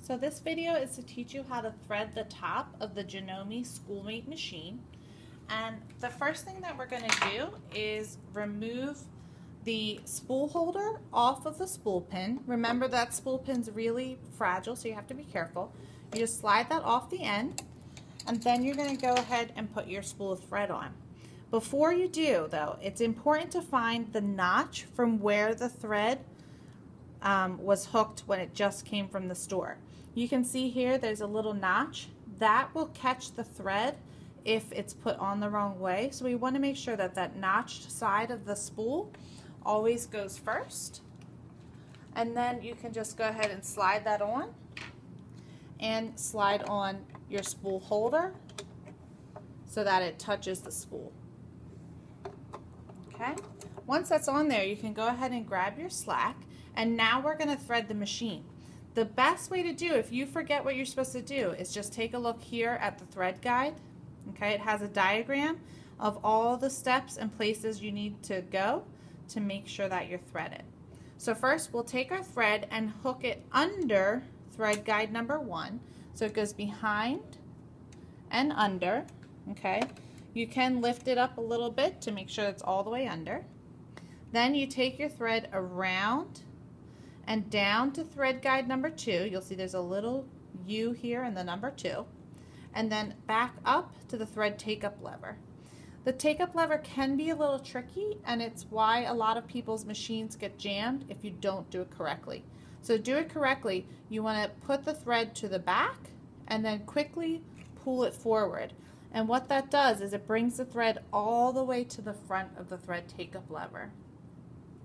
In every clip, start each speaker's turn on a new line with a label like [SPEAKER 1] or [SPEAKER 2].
[SPEAKER 1] So this video is to teach you how to thread the top of the Janome Schoolmate machine. And the first thing that we're going to do is remove the spool holder off of the spool pin. Remember that spool pin's really fragile, so you have to be careful. You just slide that off the end, and then you're going to go ahead and put your spool of thread on. Before you do, though, it's important to find the notch from where the thread was hooked when it just came from the store. You can see here there's a little notch that will catch the thread if it's put on the wrong way. So we want to make sure that that notched side of the spool always goes first. And then you can just go ahead and slide that on and slide on your spool holder so that it touches the spool. Okay? Once that's on there, you can go ahead and grab your slack, and now we're going to thread the machine. The best way to do, if you forget what you're supposed to do, is just take a look here at the thread guide. Okay, it has a diagram of all the steps and places you need to go to make sure that you're threaded. So first we'll take our thread and hook it under thread guide number 1. So it goes behind and under. Okay, you can lift it up a little bit to make sure it's all the way under. Then you take your thread around and down to thread guide number 2. You'll see there's a little U here in the number 2. And then back up to the thread take-up lever. The take-up lever can be a little tricky, and it's why a lot of people's machines get jammed if you don't do it correctly. So do it correctly. You want to put the thread to the back and then quickly pull it forward. And what that does is it brings the thread all the way to the front of the thread take-up lever.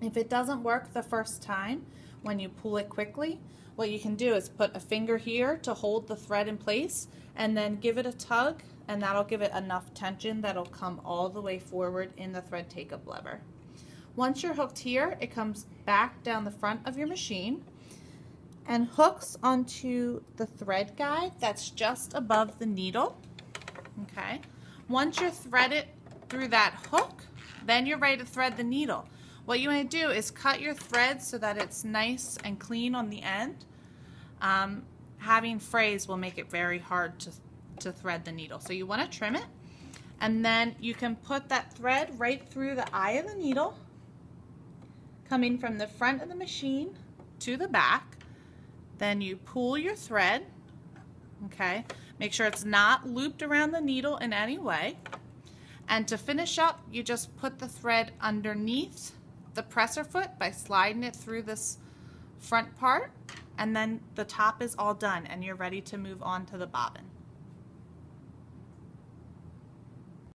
[SPEAKER 1] If it doesn't work the first time when you pull it quickly, what you can do is put a finger here to hold the thread in place and then give it a tug, and that'll give it enough tension that'll come all the way forward in the thread take-up lever. Once you're hooked here, it comes back down the front of your machine and hooks onto the thread guide that's just above the needle. Okay. Once you're threaded through that hook, then you're ready to thread the needle. What you want to do is cut your thread so that it's nice and clean on the end. Having frays will make it very hard to thread the needle. So you want to trim it, and then you can put that thread right through the eye of the needle, coming from the front of the machine to the back. Then you pull your thread, okay? Make sure it's not looped around the needle in any way. And to finish up, you just put the thread underneath the presser foot by sliding it through this front part, and then the top is all done and you're ready to move on to the bobbin.